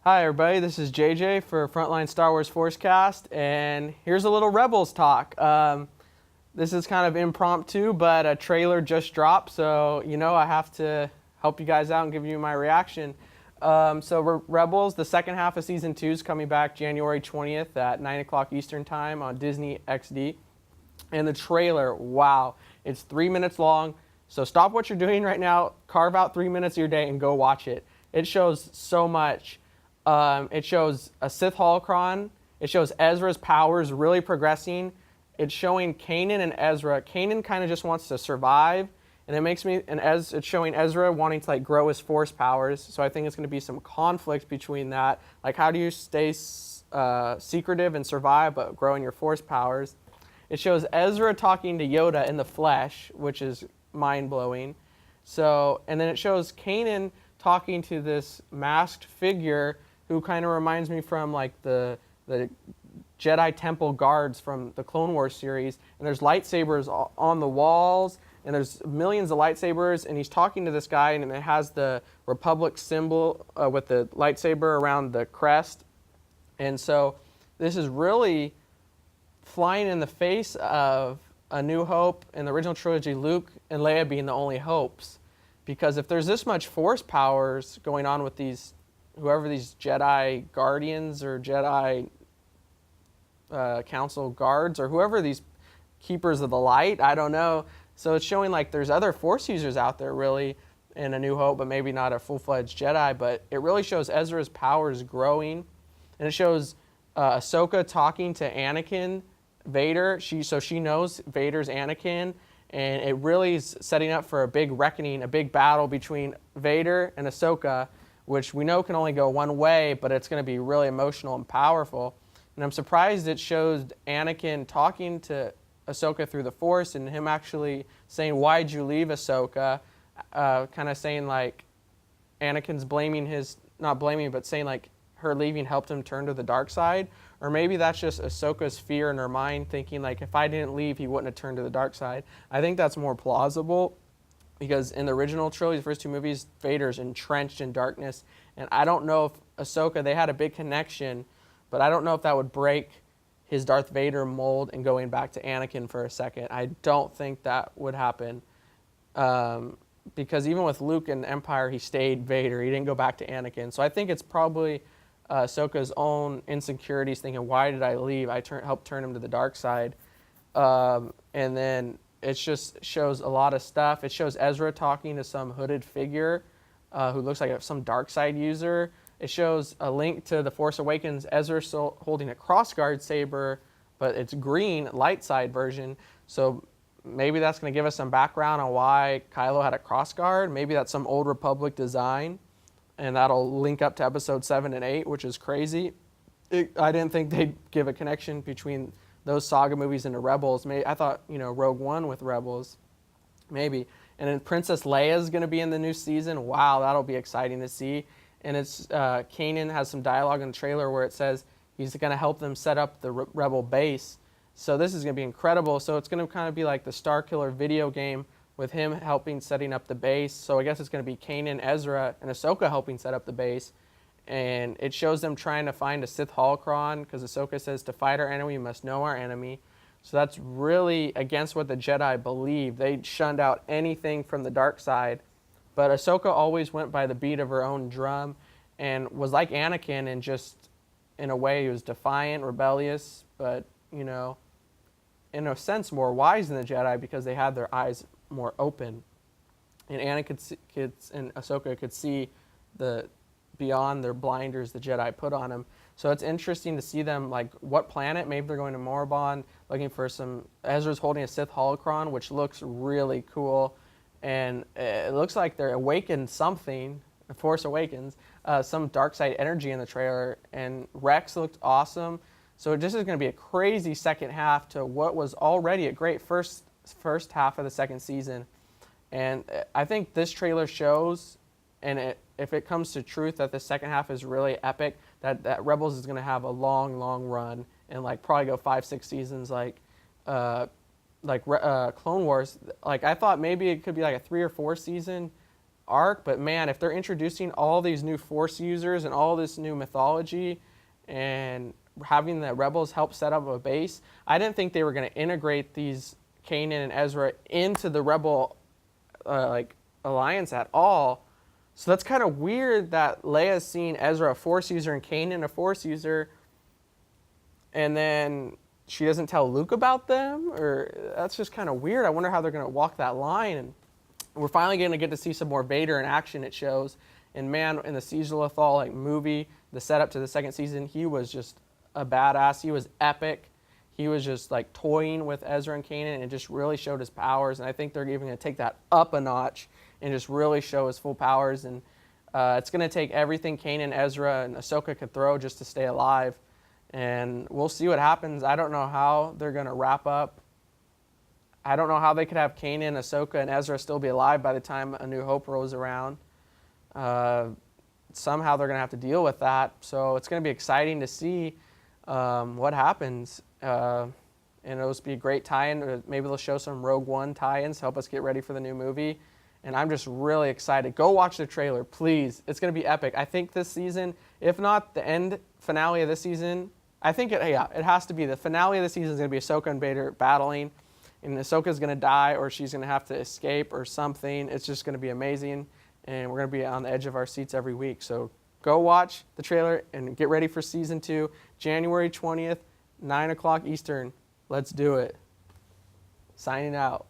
Hi, everybody. This is JJ for Frontline Star Wars Forcecast, and here's a little Rebels talk. This is kind of impromptu, but a trailer just dropped, so I have to help you guys out and give you my reaction. Rebels, the second half of season 2 is coming back January 20th at 9 o'clock Eastern Time on Disney XD. And the trailer, wow, it's 3 minutes long. So stop what you're doing right now, carve out 3 minutes of your day, and go watch it. It shows so much. It shows a Sith holocron. It shows Ezra's powers really progressing. It's showing Kanan and Ezra. Kanan kind of just wants to survive, and it's showing Ezra wanting to grow his Force powers. So I think it's going to be some conflict between that. Like, how do you stay secretive and survive but growing your Force powers? It shows Ezra talking to Yoda in the flesh, which is mind-blowing. And then it shows Kanan talking to this masked figure who kind of reminds me from the Jedi Temple guards from the Clone Wars series. And there's lightsabers on the walls, and there's millions of lightsabers, and he's talking to this guy, and it has the Republic symbol with the lightsaber around the crest. And so this is really flying in the face of A New Hope and the original trilogy, Luke and Leia being the only hopes. Because if there's this much Force powers going on with whoever these Jedi Guardians or Jedi Council guards or whoever these Keepers of the Light, I don't know. So it's showing there's other Force users out there really in A New Hope, but maybe not a full-fledged Jedi. But it really shows Ezra's powers growing. And it shows Ahsoka talking to Anakin, Vader. She knows Vader's Anakin. And it really is setting up for a big reckoning, a big battle between Vader and Ahsoka, which we know can only go one way, but it's going to be really emotional and powerful. And I'm surprised it shows Anakin talking to Ahsoka through the Force and him actually saying, "Why'd you leave, Ahsoka?" Kind of saying Anakin's not blaming, but saying her leaving helped him turn to the dark side. Or maybe that's just Ahsoka's fear in her mind, thinking if I didn't leave, he wouldn't have turned to the dark side. I think that's more plausible because in the original trilogy, the first two movies, Vader's entrenched in darkness. And I don't know if Ahsoka, they had a big connection, but I don't know if that would break his Darth Vader mold and going back to Anakin for a second. I don't think that would happen. Because even with Luke in Empire, he stayed Vader. He didn't go back to Anakin. So I think it's probably Ahsoka's own insecurities, thinking, why did I leave? I helped turn him to the dark side. And then it just shows a lot of stuff. It shows Ezra talking to some hooded figure who looks like some dark side user. It shows a link to The Force Awakens, Ezra still holding a crossguard saber, but it's green, light side version. So maybe that's going to give us some background on why Kylo had a crossguard. Maybe that's some old Republic design. And that'll link up to episode 7 and 8, which is crazy. I didn't think they'd give a connection between those saga movies and the Rebels. I thought, Rogue One with Rebels, maybe. And then Princess Leia is going to be in the new season. Wow, that'll be exciting to see. And it's Kanan has some dialogue in the trailer where it says he's going to help them set up the Rebel base. So this is going to be incredible. So it's going to kind of be like the Starkiller video game, with him helping setting up the base. So I guess it's going to be Kanan, Ezra, and Ahsoka helping set up the base. And it shows them trying to find a Sith holocron, because Ahsoka says to fight our enemy, we must know our enemy. So that's really against what the Jedi believe. They shunned out anything from the dark side. But Ahsoka always went by the beat of her own drum and was like Anakin, and just, in a way, he was defiant, rebellious, but, in a sense more wise than the Jedi because they had their eyes more open, and Anakin and Ahsoka could see beyond their blinders the Jedi put on them. So it's interesting to see them what planet. Maybe they're going to Morabond looking for some. Ezra's holding a Sith holocron, which looks really cool, and it looks like they're awakened something. The Force Awakens, some dark side energy in the trailer, and Rex looked awesome. So this is going to be a crazy second half to what was already a great first half of the second season. And I think this trailer shows, and if it comes to truth, that the second half is really epic, that Rebels is going to have a long, long run and probably go 5-6 seasons Clone Wars. I thought maybe it could be a 3 or 4 season arc. But man, if they're introducing all these new Force users and all this new mythology and having the Rebels help set up a base, I didn't think they were going to integrate these Kanan and Ezra into the Rebel alliance at all. So that's kind of weird that Leia's seen Ezra a Force user and Kanan a Force user, and then she doesn't tell Luke about them, or that's just kind of weird. I wonder how they're going to walk that line. And we're finally going to get to see some more Vader in action, it shows. And man, in the Siege of Lothal movie, the setup to the second season, he was just a badass. He was epic. He was just like toying with Ezra and Kanan, and it just really showed his powers. And I think they're even going to take that up a notch and just really show his full powers. And it's going to take everything Kanan, Ezra, and Ahsoka could throw just to stay alive. And we'll see what happens. I don't know how they're going to wrap up. I don't know how they could have Kanan, Ahsoka, and Ezra still be alive by the time A New Hope rolls around. Somehow they're going to have to deal with that. So it's going to be exciting to see what happens. And it'll be a great tie-in. Maybe they'll show some Rogue One tie-ins to help us get ready for the new movie. And I'm just really excited. Go watch the trailer, please. It's going to be epic. I think this season, if not the end finale of this season, I think it has to be. The finale of the season is going to be Ahsoka and Vader battling. And Ahsoka's going to die, or she's going to have to escape or something. It's just going to be amazing. And we're going to be on the edge of our seats every week. So go watch the trailer and get ready for season 2, January 20th, 9 o'clock Eastern. Let's do it. Signing out.